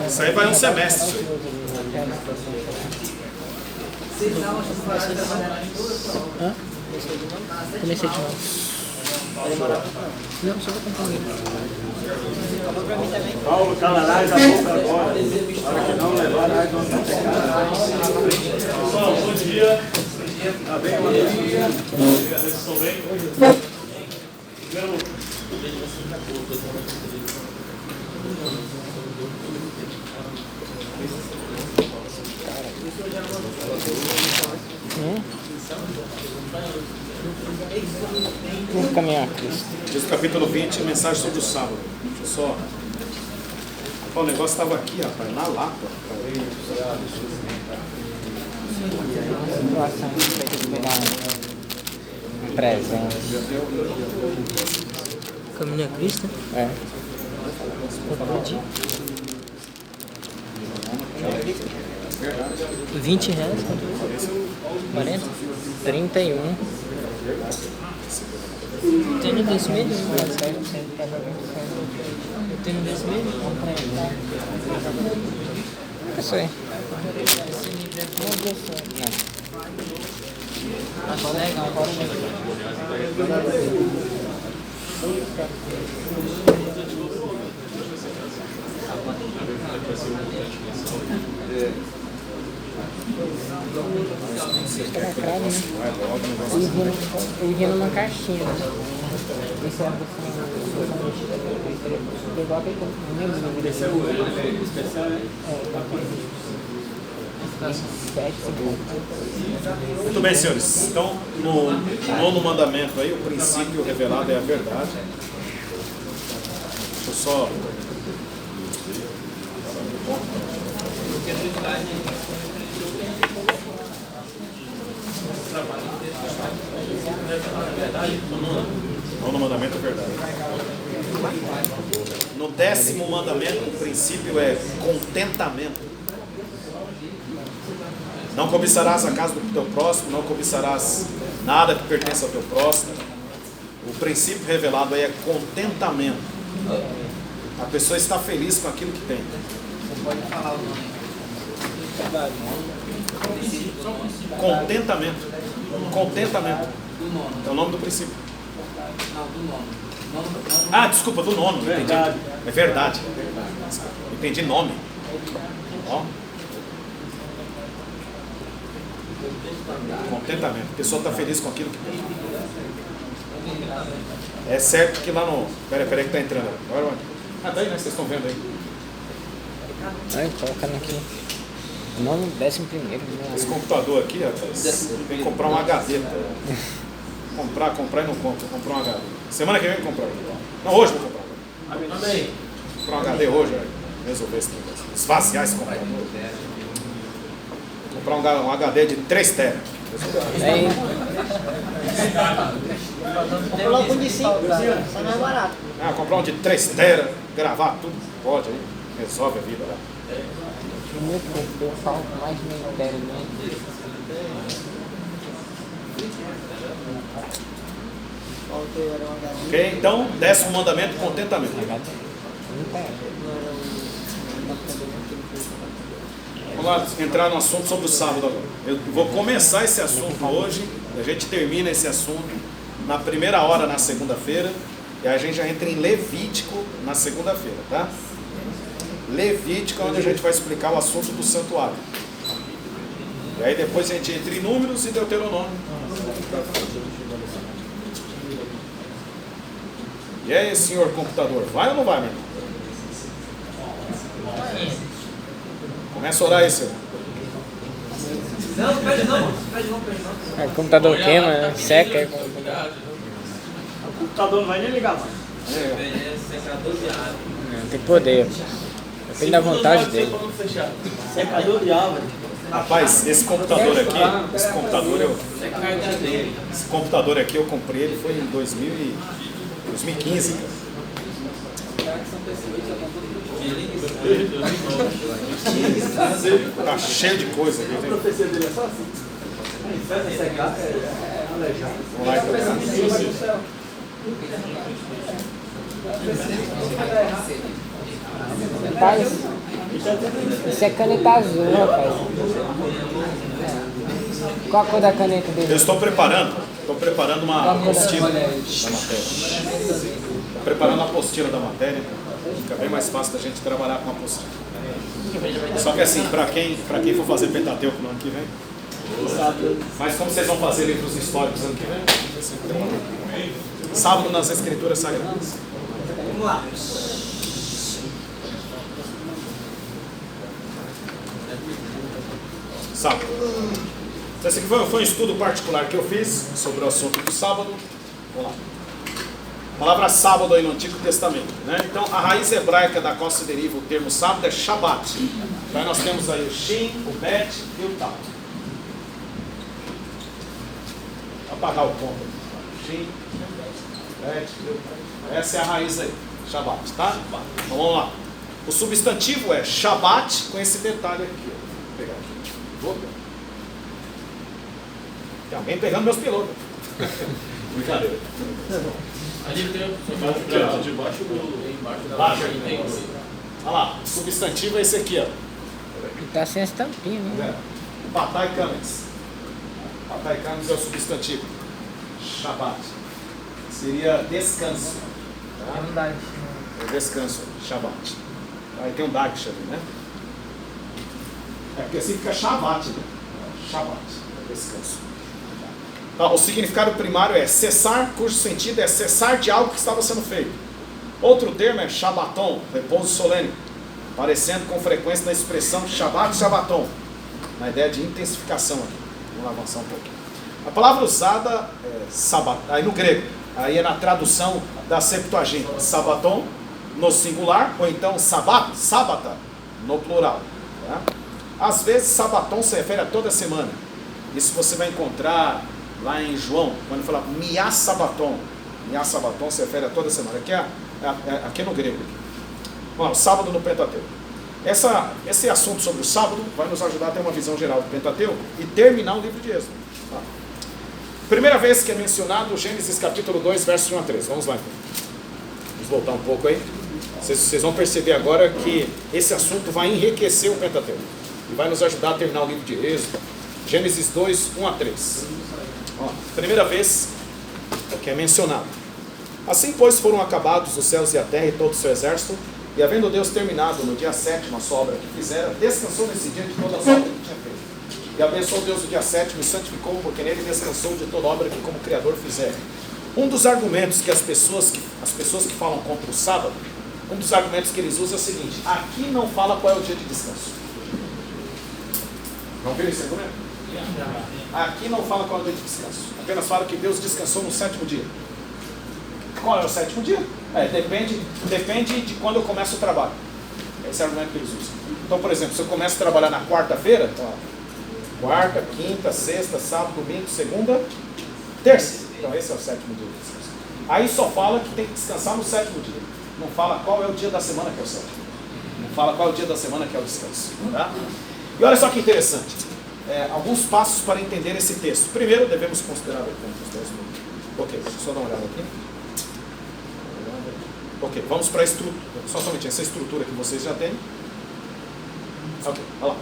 Isso aí vai um semestre. Hã? Comecei de novo. Não, só vou comprar um livro. Paulo, calarás a boca agora. Para que não levarás onde Pessoal, bom dia. Tá bem, bom dia. Vocês estão bem? Vamos caminhar, Cristo. Diz o capítulo 20, mensagem sobre o sábado. Deixa eu só. Pô, o negócio estava aqui, rapaz, na Lapa. Situação que vai ter que pegar um presente. Caminho a Cristo? É. Vou pedir. R$20? Quanto? 40? 31. Eu tenho desse mesmo? Eu tenho desse mesmo? Não sei. Não. Acho legal. Lacrado, né? Eu vinha numa caixinha. Esse era do igual aquele que eu não lembro do vídeo. Esse é o especial, né? Muito bem, senhores. Então, no nono mandamento aí, o princípio revelado é a verdade. Deixa eu só... Nono mandamento é verdade. No 10º mandamento, o princípio é contentamento. Não cobiçarás a casa do teu próximo, não cobiçarás nada que pertence ao teu próximo. O princípio revelado aí é contentamento. A pessoa está feliz com aquilo que tem. Você pode falar o nome. Contentamento. Contentamento. Do nono. É o nome do princípio. Não, do nono. Ah, desculpa, do nono. Entendi. Verdade. É verdade. Entendi nome. Ó. Contentamento. A pessoa está feliz com aquilo que tem. É certo que lá no... Peraí que está entrando. Agora, ah, daí, né? Vocês estão vendo aí. Aí, colocando aqui. Nono, 11º. Esse computador aqui, rapaz, tem que comprar um HD. Comprar e não compra. Comprar um HD. Semana que vem eu vou comprar. Não, hoje eu vou comprar. Comprar um HD hoje, vai resolver esse negócio. Esvaziar esse computador. Comprar um HD de 3 TB. Aí, Coloca um de 5, só mais barato. Ah, comprar um de 3 TB, gravar tudo, pode aí. Resolve a vida lá. o meu eu falo mais meio inteiro, né? Ok? Então, 10º mandamento, contentamento. Vamos lá entrar no assunto sobre o sábado agora. Eu vou começar esse assunto hoje, a gente termina esse assunto na primeira hora na segunda-feira, e a gente já entra em Levítico na segunda-feira, tá? Levítico é onde a gente vai explicar o assunto do santuário. E aí depois a gente entra em Números e Deuteronômio. E aí, senhor computador, vai ou não vai, meu irmão? Começa a orar aí, senhor. Não, pede não. Pede não. O computador queima, né? Seca. O computador não vai nem ligar mais. Secador de água. Não, tem poder. Depende da vontade dele. Secador de árvore. Rapaz, esse computador aqui eu comprei, ele foi em 2015, cara. Tá cheio de coisa aqui. A profecia dele é só assim. Secar é aleijado. Vamos lá, então. Meu Deus do céu. Rapaz, isso é caneta azul, rapaz. Qual a cor da caneta dele? Eu estou preparando uma apostila da matéria. Estou preparando a apostila da matéria. Fica bem mais fácil da gente trabalhar com a apostila. Só que assim, para quem for fazer Pentateuco no ano que vem, mas como vocês vão fazer livros históricos ano que vem? Sábado nas Escrituras Sagradas. Vamos lá. Sábado. Esse aqui foi um estudo particular que eu fiz sobre o assunto do sábado. Vamos lá. A palavra sábado aí no Antigo Testamento, né? Então a raiz hebraica da qual se deriva o termo sábado é Shabat. Então nós temos aí o Shin, o Bet e o Tal. Vou apagar o ponto. Shin, Bet e o Tal. Essa é a raiz aí, Shabat, tá? Então vamos lá. O substantivo é Shabat com esse detalhe aqui. Vou pegar aqui. Vou pegar. Tem alguém pegando meus pilotos. Brincadeira. Ali tem debaixo da Baixo aqui. Olha lá, o substantivo é esse aqui, ó. Que tá sem estampinha, né? Patai Kames. Patai Kames é o substantivo. Shabbat. Seria descanso. Tá? Verdade. É descanso, Shabbat. Aí tem um Daksha ali, né? É porque assim fica Shabbat, né? Shabbat, é descanso. Tá, o significado primário é cessar, cujo sentido é cessar de algo que estava sendo feito. Outro termo é Shabbaton, repouso solene, aparecendo com frequência na expressão Shabbat, Shabbaton, na ideia de intensificação aqui. Vamos avançar um pouquinho. A palavra usada é sabat, aí no grego, aí é na tradução da Septuaginta, Sabaton no singular, ou então sabat, sábata no plural. Tá? Às vezes Sabaton se refere a toda semana. Isso você vai encontrar lá em João, quando fala Miá Sabaton se refere a toda semana. Aqui é no grego. Bom, sábado no Pentateuco. Esse assunto sobre o sábado vai nos ajudar a ter uma visão geral do Pentateuco e terminar o livro de Êxodo. Tá. Primeira vez que é mencionado Gênesis capítulo 2, versos 1 a 3. Vamos lá então. Vamos voltar um pouco aí. Vocês vão perceber agora que esse assunto vai enriquecer o Pentateuco e vai nos ajudar a terminar o livro de Êxodo. Gênesis 2, 1 a 3. Ó, primeira vez que é mencionado. Assim, pois, foram acabados os céus e a terra e todo o seu exército, e havendo Deus terminado no dia 7º a sua obra que fizera, descansou nesse dia de toda a sua obra que tinha feito. E abençoou Deus o dia 7º e santificou, porque nele descansou de toda a obra que como Criador fizera. Um dos argumentos que as pessoas que falam contra o sábado, um dos argumentos que eles usam é o seguinte: aqui não fala qual é o dia de descanso. Não viram esse argumento? Aqui não fala qual é o dia de descanso. Apenas fala que Deus descansou no 7º dia. Qual é o 7º dia? Depende de quando eu começo o trabalho. Esse é o argumento que eles usam. Então, por exemplo, se eu começo a trabalhar na quarta-feira, quarta, quinta, sexta, sábado, domingo, segunda, terça. Então esse é o 7º dia de descanso. Aí só fala que tem que descansar no 7º dia. Não fala qual é o dia da semana que é o 7º. Não fala qual é o dia da semana que é o descanso. Tá? E olha só que interessante. Alguns passos para entender esse texto. Primeiro, devemos considerar os 10 minutos. Ok, deixa eu só dar uma olhada aqui. Ok, vamos para a estrutura. Só somente essa estrutura que vocês já têm. Ok, olha lá.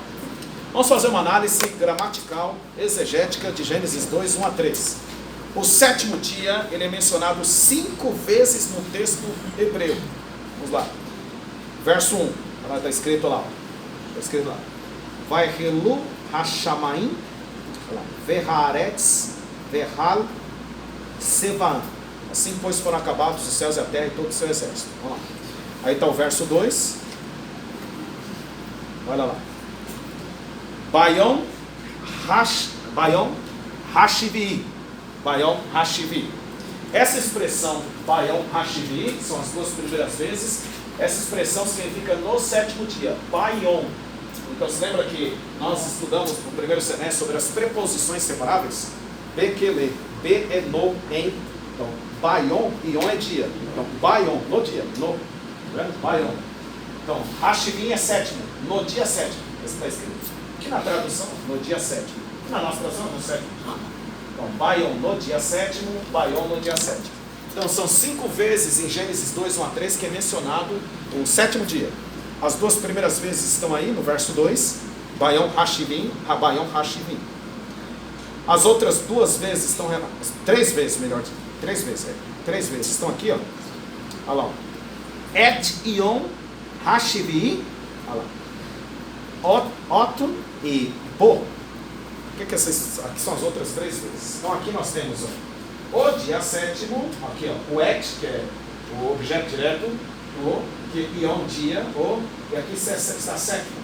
Vamos fazer uma análise gramatical, exegética de Gênesis 2, 1 a 3. O 7º dia, ele é mencionado 5 vezes no texto hebreu. Vamos lá. Verso 1. Está escrito lá. Está escrito lá. Vaihelu Hashamaim, Verharetz, Verhal, Sevan. Assim, pois, foram acabados os céus e a terra e todo o seu exército. Vamos lá. Aí está o verso 2. Olha lá. Bayon Hashivi. Bayon Hashivi. Essa expressão Bayon Hashivi, são as duas primeiras vezes. Essa expressão significa no 7º dia. Bayon. Então, você lembra que nós estudamos no primeiro semestre sobre as preposições separáveis? Bekele, be é no, em. Então, bayon, ion é dia. Então, bayon, no dia, no. Bayon. Então, Hashivim é 7º, no dia 7º. Esse está escrito. Aqui na tradução, no dia 7º. Na nossa tradução, no 7º. Então, bayon no dia 7º, bayon no dia 7º. Então, são 5 vezes em Gênesis 2, 1 a 3 que é mencionado o 7º dia. As duas primeiras vezes estão aí no verso 2. Bayom Hashivim, Rabayom Hashivim. As outras duas vezes estão, três vezes estão aqui, ó. Olha lá, ó. Et Yom Hashivim, olha lá. Otun e Bo. O que essas aqui são as outras três vezes? Então aqui nós temos, ó, o dia sétimo, aqui ó, o Et, que é o objeto direto, o, que Yom dia, o, e aqui está sétimo.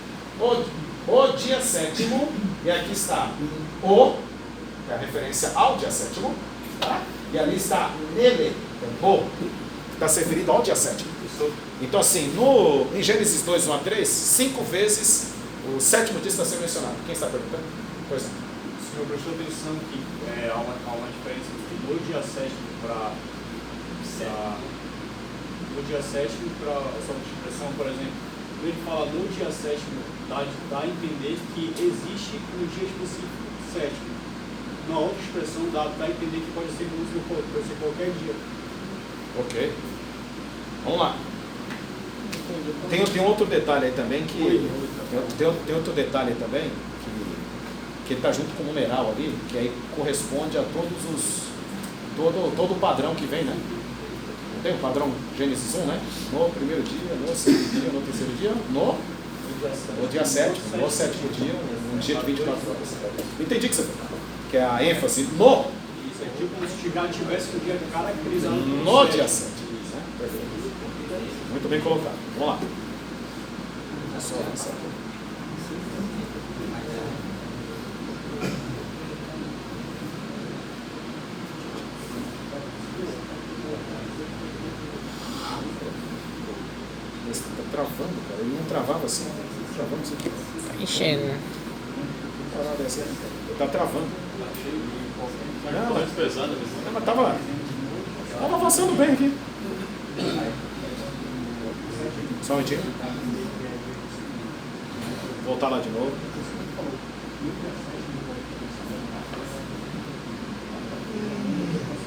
O dia sétimo, e aqui está o, que é a referência ao dia sétimo, tá? E ali está nele, o, que está se referindo ao dia sétimo. Então assim, em Gênesis 2, 1 a 3, 5 vezes o sétimo dia está sendo mencionado. Quem está perguntando? Pois não. O senhor prestou atenção que há uma diferença do dia sétimo para no dia sétimo para essa outra expressão, por exemplo, quando ele fala no dia sétimo, dá a entender que existe um dia específico sétimo. Na outra expressão dá a entender que pode ser música, pode ser qualquer dia. Ok. Vamos lá. Tem outro detalhe aí também que tem outro detalhe também que ele está junto com o numeral ali, que aí corresponde a todo o padrão que vem, né? Não tem o padrão Gênesis 1, né? No primeiro dia, no segundo dia, no terceiro dia, no dia sétimo, no sétimo dia, um dia de 24 horas. Entendi que você falou. Que é a ênfase no. Isso é tipo se já tivesse o dia caracterizado no dia sétimo. Né? Perfeito. Muito bem colocado. Vamos lá. É só avançar. Esse tá travando, cara. Ele não travava assim. Travando isso aqui. Tá enchendo, né? Não travava assim. Ele tá travando. Não, mas tava avançando bem aqui. Só um minutinho. Voltar lá de novo.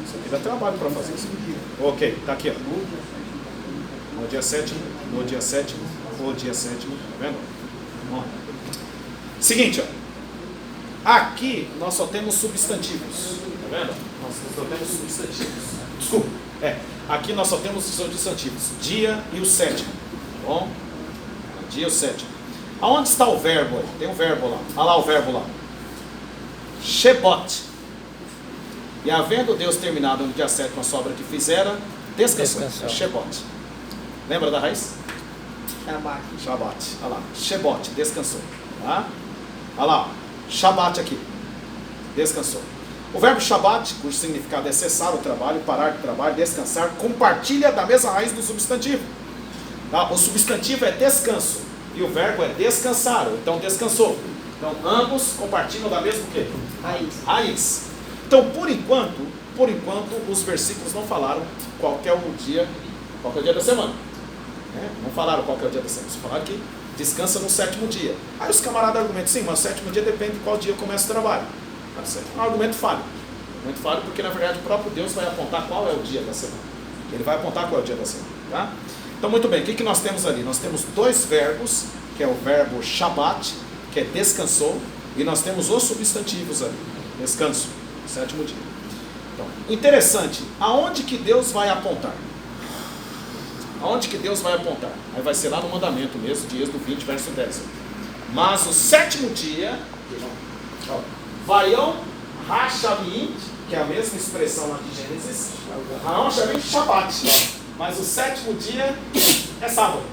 Isso aqui dá trabalho para fazer isso. Ok, tá aqui, ó. No dia sétimo, o dia sétimo, tá vendo? Ó. Seguinte, ó. Aqui nós só temos substantivos, tá vendo? Nós só temos substantivos. Desculpa. Aqui nós só temos substantivos. Dia e o sétimo. Tá bom? Dia e o sétimo. Aonde está o verbo aí? Tem um verbo lá. Olha lá o verbo lá. Shebot. E havendo Deus terminado no dia sétimo a sua obra que fizera, descansou. Shebot. Lembra da raiz? Shabat. Olha lá. Shebot. Descansou. Tá? Olha lá. Shabat aqui. Descansou. O verbo Shabat, cujo significado é cessar o trabalho, parar de trabalho, descansar, compartilha da mesma raiz do substantivo. Tá? O substantivo é descanso e o verbo é descansar, então descansou. Então ambos compartilham da mesma quê? Raiz. Então por enquanto os versículos não falaram qual que é o dia da semana. Não falaram qual que é o dia da semana, só falaram que descansa no sétimo dia. Aí os camaradas argumentam, sim, mas o sétimo dia depende de qual dia começa o trabalho. É um argumento falho. Argumento falho porque, na verdade, o próprio Deus vai apontar qual é o dia da semana. Ele vai apontar qual é o dia da semana. Tá? Então, muito bem, o que nós temos ali? Nós temos dois verbos, que é o verbo Shabat, que é descansou, e nós temos os substantivos ali. Descanso, sétimo dia. Então, interessante, aonde que Deus vai apontar? Aonde que Deus vai apontar? Aí vai ser lá no mandamento mesmo, de Êxodo 20, verso 10. Mas o sétimo dia, Vayom Hashavim, que é a mesma expressão lá de Gênesis, Vayom Hashavim Shabbat. Mas o sétimo dia é sábado.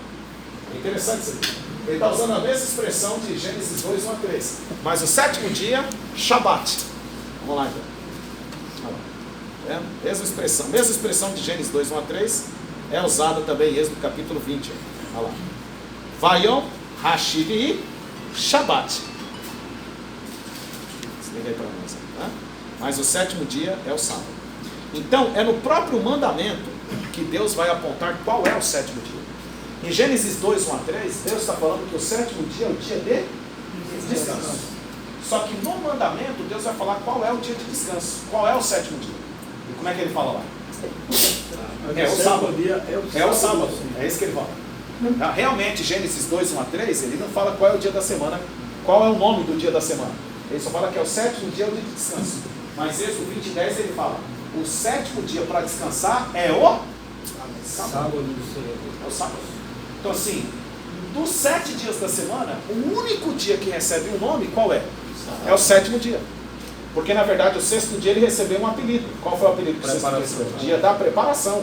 É interessante isso aqui. Ele está usando a mesma expressão de Gênesis 2, 1 a 3. Mas o sétimo dia, Shabbat. Vamos lá então. Mesma expressão de Gênesis 2, 1 a 3 é usada também em Êxodo capítulo 20. Olha lá. Vayom Hashivi Shabbat. Aí para nós, tá? Mas o sétimo dia é o sábado. Então, é no próprio mandamento que Deus vai apontar qual é o sétimo dia. Em Gênesis 2, 1 a 3, Deus está falando que o sétimo dia é o dia de descanso. Só que no mandamento, Deus vai falar qual é o dia de descanso. Qual é o sétimo dia? E como é que ele fala lá? É o sábado. É o sábado. É isso que ele fala. Realmente, Gênesis 2, 1 a 3, ele não fala qual é o dia da semana, qual é o nome do dia da semana. Ele só fala que é o sétimo dia, é o dia de descanso. Mas Êxodo 20, 10, ele fala, o sétimo dia para descansar é o sábado. É o sábado. Então assim, dos 7 dias da semana, o único dia que recebe um nome, qual é? É o sétimo dia. Porque na verdade o sexto dia ele recebeu um apelido. Qual foi o apelido do sexto dia? Recebeu? Dia da preparação.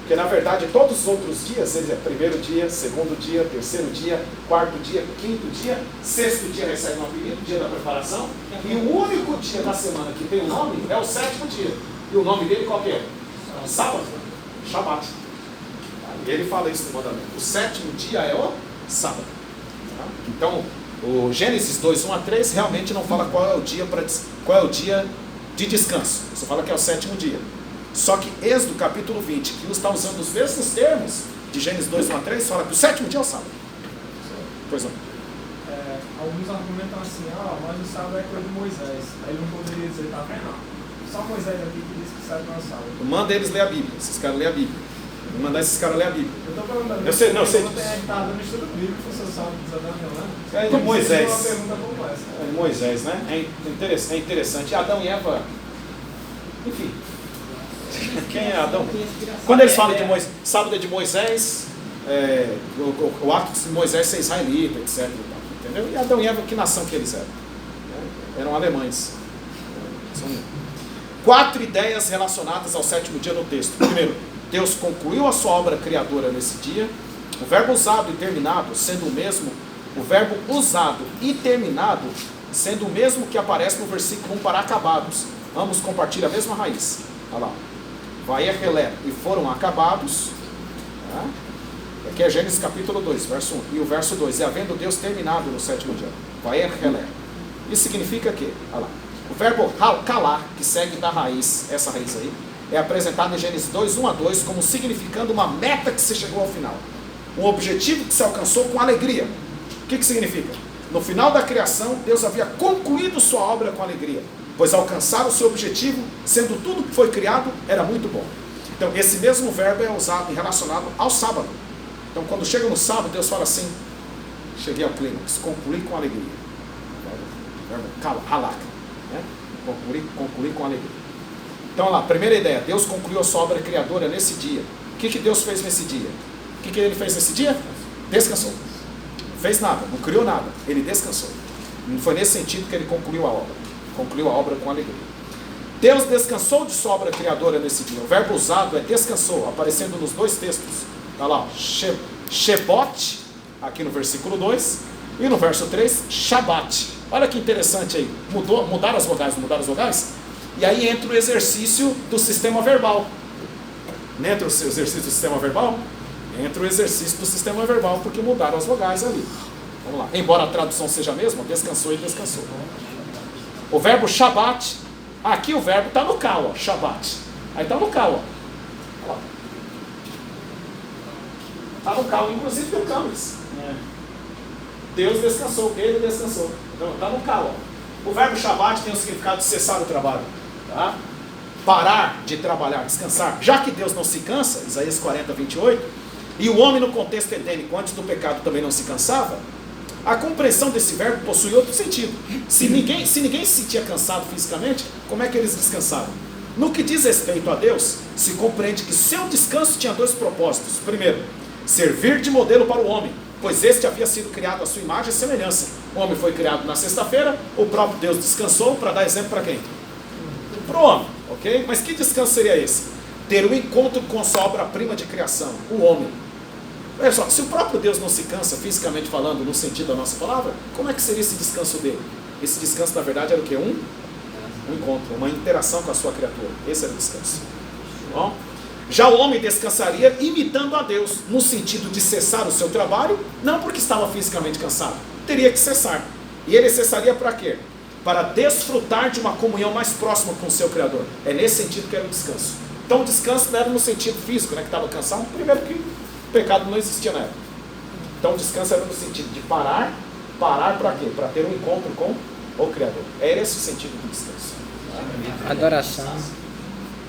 Porque na verdade todos os outros dias, eles é primeiro dia, segundo dia, terceiro dia, quarto dia, quinto dia, sexto dia recebe um apelido, dia da preparação. E o único dia da semana que tem um nome é o sétimo dia. E o nome dele qual que é? Sábado. Shabat. E ele fala isso no mandamento. O sétimo dia é o sábado. Então, o Gênesis 2, 1 a 3 realmente não fala qual é o dia de descanso. Só fala que é o sétimo dia. Só que Êxodo capítulo 20, que está usando os mesmos termos de Gênesis 2, 1 a 3, fala que o sétimo dia é o sábado. Pois não. Alguns argumentam assim, mas o sábado é coisa de Moisés. Aí ele não poderia dizer, tá vendo? Só Moisés aqui que diz que o sábado não é sábado. Manda eles ler a Bíblia, esses caras lerem a Bíblia. Vou mandar esses caras ler a Bíblia. Eu tô perguntando, eu sei, não, sei disso. Tá dando estudo bíblico, o seu sábado de Adão e Eva. É de Moisés. Uma pergunta como essa. É de Moisés, né? É interessante. Adão e Eva, enfim. Quem é Adão? Quando eles falam de Moisés, sábado é de Moisés, o ato de Moisés ser israelita, etc. Entendeu? E Adão e Eva, que nação que eles eram? Eram alemães. São 4 ideias relacionadas ao sétimo dia no texto. Primeiro, Deus concluiu a sua obra criadora nesse dia. O verbo usado e terminado sendo o mesmo, o verbo usado e terminado sendo o mesmo que aparece no versículo 1 para acabados. Ambos compartilham a mesma raiz. Olha lá. Vaierhelé, e foram acabados. Aqui é Gênesis capítulo 2, verso 1. E o verso 2, e havendo Deus terminado no sétimo dia. Vaierhelé. Isso significa que, olha lá, o verbo calar, que segue da raiz, essa raiz aí, é apresentado em Gênesis 2, 1 a 2, como significando uma meta que se chegou ao final. Um objetivo que se alcançou com alegria. O que significa? No final da criação, Deus havia concluído sua obra com alegria, pois alcançaram o seu objetivo, sendo tudo que foi criado, era muito bom. Então, esse mesmo verbo é usado e relacionado ao sábado. Então, quando chega no sábado, Deus fala assim, cheguei ao clímax, concluí com alegria. Verbo halak, né? Concluí com alegria. Então, lá, primeira ideia, Deus concluiu a sua obra criadora nesse dia. O que Deus fez nesse dia? O que ele fez nesse dia? Descansou. Não fez nada, não criou nada, ele descansou. Não foi nesse sentido que ele concluiu a obra. Concluiu a obra com alegria. Deus descansou de sua obra criadora nesse dia. O verbo usado é descansou, aparecendo nos 2 textos. Olha lá, Shebot, aqui no versículo 2, e no verso 3, Shabat. Olha que interessante aí. Mudaram as vogais? E aí entra o exercício do sistema verbal. Não entra o exercício do sistema verbal? Entra o exercício do sistema verbal, porque mudaram as vogais ali. Vamos lá. Embora a tradução seja a mesma, descansou e descansou. O verbo Shabat, aqui o verbo está no cal, ó, Shabat. Aí está no cal, ó. Está no cal, inclusive tem o camis. Deus descansou, ele descansou. Então está no cal, ó. O verbo Shabat tem o significado de cessar o trabalho. Tá? Parar de trabalhar, descansar. Já que Deus não se cansa, Isaías 40, 28, e o homem no contexto edênico antes do pecado também não se cansava, a compreensão desse verbo possui outro sentido. Se ninguém se sentia cansado fisicamente, como é que eles descansavam? No que diz respeito a Deus, se compreende que seu descanso tinha 2 propósitos. Primeiro, servir de modelo para o homem, pois este havia sido criado à sua imagem e semelhança. O homem foi criado na sexta-feira, o próprio Deus descansou para dar exemplo para quem? Para o homem, ok? Mas que descanso seria esse? Ter um encontro com sua obra-prima de criação, o homem. Olha só, se o próprio Deus não se cansa, fisicamente falando, no sentido da nossa palavra, como é que seria esse descanso dele? Esse descanso, na verdade, era o quê? Um encontro, uma interação com a sua criatura. Esse era o descanso. Bom? Já o homem descansaria imitando a Deus, no sentido de cessar o seu trabalho, não porque estava fisicamente cansado, teria que cessar. E ele cessaria para quê? Para desfrutar de uma comunhão mais próxima com o seu Criador. É nesse sentido que era o descanso. Então o descanso não era no sentido físico, né, que estava cansado, primeiro que o pecado não existia na época. Então o descanso era no sentido de parar para quê? Para ter um encontro com o Criador. Era esse o sentido do descanso. Adoração.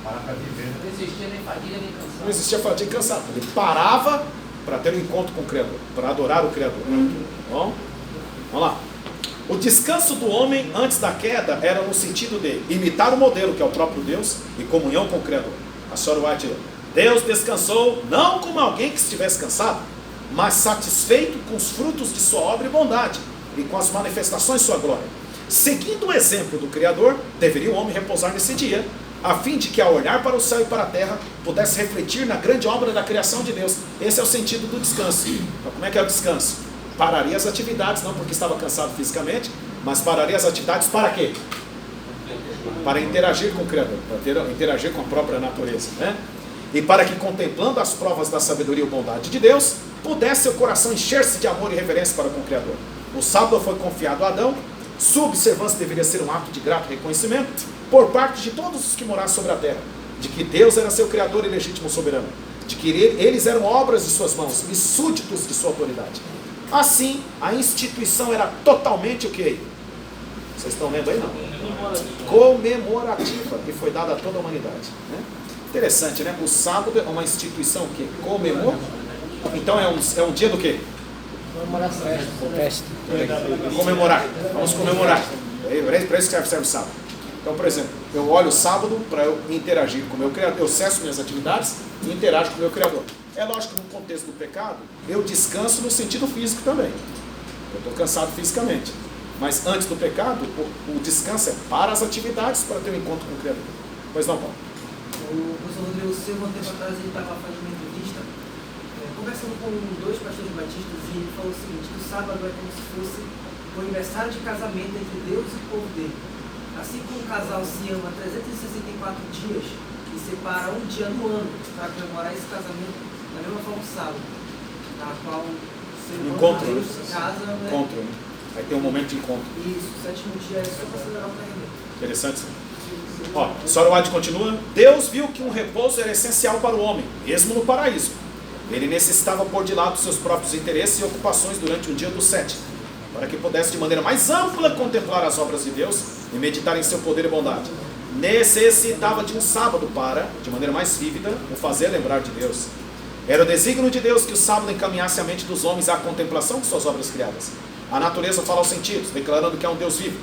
Parar para viver. Não existia nem fadiga nem cansaço. Não existia fadiga e cansaço. Ele parava para ter um encontro com o Criador, para adorar o Criador. Bom, vamos lá. O descanso do homem antes da queda era no sentido de imitar o modelo, que é o próprio Deus, e comunhão com o Criador. A senhora White, Deus descansou não como alguém que estivesse cansado, mas satisfeito com os frutos de sua obra e bondade, e com as manifestações de sua glória. Seguindo o exemplo do Criador, deveria o homem repousar nesse dia, a fim de que ao olhar para o céu e para a terra, pudesse refletir na grande obra da criação de Deus. Esse é o sentido do descanso. Então, como é que é o descanso? Pararia as atividades, não porque estava cansado fisicamente, mas pararia as atividades para quê? Para interagir com o Criador, para interagir com a própria natureza, né? E para que, contemplando as provas da sabedoria e bondade de Deus, pudesse seu coração encher-se de amor e reverência para com o Criador. O sábado foi confiado a Adão, sua observância deveria ser um ato de grato reconhecimento por parte de todos os que morassem sobre a terra, de que Deus era seu Criador e legítimo soberano, de que eles eram obras de suas mãos e súditos de sua autoridade. Assim, a instituição era totalmente o quê? Vocês estão lendo aí, não? Comemorativa, que foi dada a toda a humanidade, né? Interessante, né? O sábado é uma instituição que comemora. Então é um dia do quê? Comemoração. Festa. Comemorar. Vamos comemorar. É para isso que serve o sábado. Então, por exemplo, eu olho o sábado para eu interagir com o meu Criador. Eu cesso minhas atividades e interajo com o meu Criador. É lógico que no contexto do pecado, eu descanso no sentido físico também. Eu estou cansado fisicamente. Mas antes do pecado, o descanso é para as atividades, para ter um encontro com o Criador. Pois não, Paulo? O professor Rodrigo Silva, um tempo atrás, ele estava fazendo uma entrevista, conversando com dois pastores batistas, e ele falou o seguinte, que o sábado é como se fosse o aniversário de casamento entre Deus e o povo dele. Assim como um casal se ama 364 dias e separa um dia no ano para comemorar esse casamento, da mesma forma o sábado, na qual o ser humano se casa, né? Encontro, né? Aí tem um momento de encontro. Isso, o sétimo dia é só para celebrar o casamento. Interessante. Ó, Sr. White continua. Deus viu que um repouso era essencial para o homem, mesmo no paraíso. Ele necessitava pôr de lado seus próprios interesses e ocupações durante o dia do sétimo, para que pudesse de maneira mais ampla contemplar as obras de Deus e meditar em seu poder e bondade. Necessitava de um sábado para, de maneira mais vívida, o fazer lembrar de Deus. Era o desígnio de Deus que o sábado encaminhasse a mente dos homens à contemplação de suas obras criadas. A natureza fala aos sentidos, declarando que é um Deus vivo,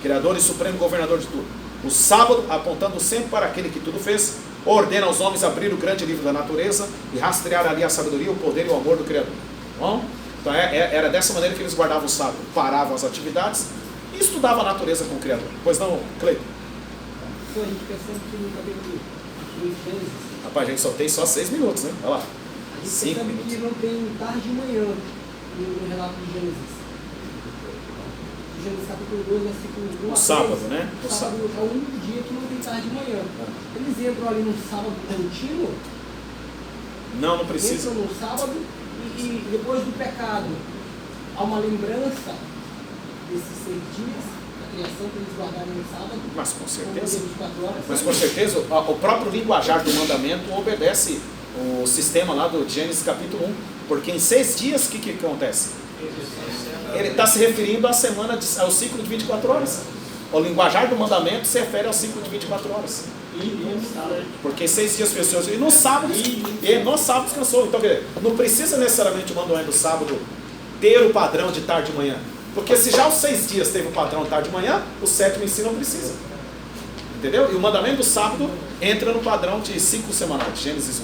Criador e Supremo Governador de tudo. O sábado, apontando sempre para aquele que tudo fez, ordena aos homens abrir o grande livro da natureza e rastrear ali a sabedoria, o poder e o amor do Criador. Bom? Então era dessa maneira que eles guardavam o sábado, paravam as atividades e estudavam a natureza com o Criador. Pois não, Cleiton? A gente percebe que no capítulo de Gênesis, Rapaz, a gente só tem só 6 minutos, né? Olha lá. a gente 5 percebe minutos. que não tem tarde e manhã no relato de Gênesis. Gênesis capítulo 2, versículo 1 a 3. O sábado, né? O sábado é o único dia que não tem tarde e manhã. Eles entram ali no sábado contínuo, Não precisa. entram no sábado e depois do pecado há uma lembrança desses 6 dias, da criação que eles guardaram no sábado. Mas com certeza. 24 horas. Mas com certeza, o próprio linguajar do mandamento obedece o sistema lá do Gênesis capítulo 1. Porque em 6 dias, o que acontece? Ele está se referindo à semana, ao ciclo de 24 horas. O linguajar do mandamento se refere ao ciclo de 24 horas. Porque 6 dias fez o Senhor. E no sábado descansou. Então, não precisa necessariamente o mandamento do sábado ter o padrão de tarde e manhã. Porque se já os 6 dias teve o padrão de tarde e manhã, o sétimo em si não precisa. Entendeu? E o mandamento do sábado entra no padrão de ciclo semanal, de Gênesis 1.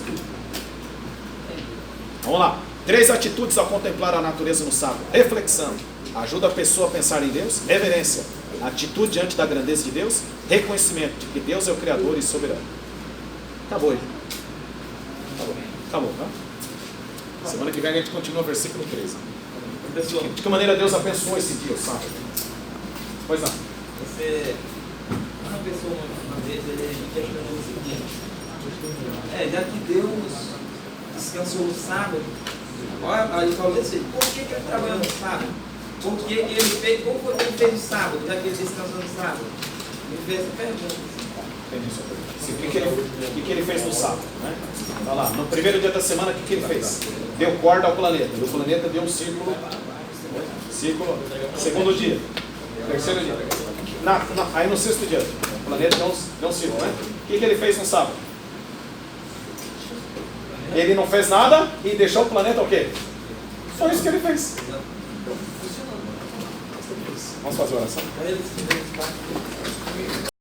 Vamos lá. 3 atitudes ao contemplar a natureza no sábado. Reflexão. Ajuda a pessoa a pensar em Deus. Reverência. Atitude diante da grandeza de Deus. Reconhecimento de que Deus é o Criador e soberano. Acabou aí. Acabou, tá? Semana que vem a gente continua o versículo 13. De que maneira Deus abençoou esse dia, o sábado? Pois não. Uma pessoa uma vez ele questionou o seguinte: já que Deus descansou no sábado, olha, ele falou assim, por que ele trabalhou no sábado? Porque ele fez, como foi que ele fez no sábado, já que ele descansou no sábado? Ele fez essa pergunta. Entendi sua pergunta. O que ele fez no sábado? Né? Olha lá, no primeiro dia da semana, o que ele fez? Deu corda ao planeta. E o planeta deu um círculo. Segundo dia. Terceiro dia. Aí no sexto dia, o planeta deu um círculo. Né? O que ele fez no sábado? Ele não fez nada e deixou o planeta o quê? Só isso que ele fez. Vamos fazer oração?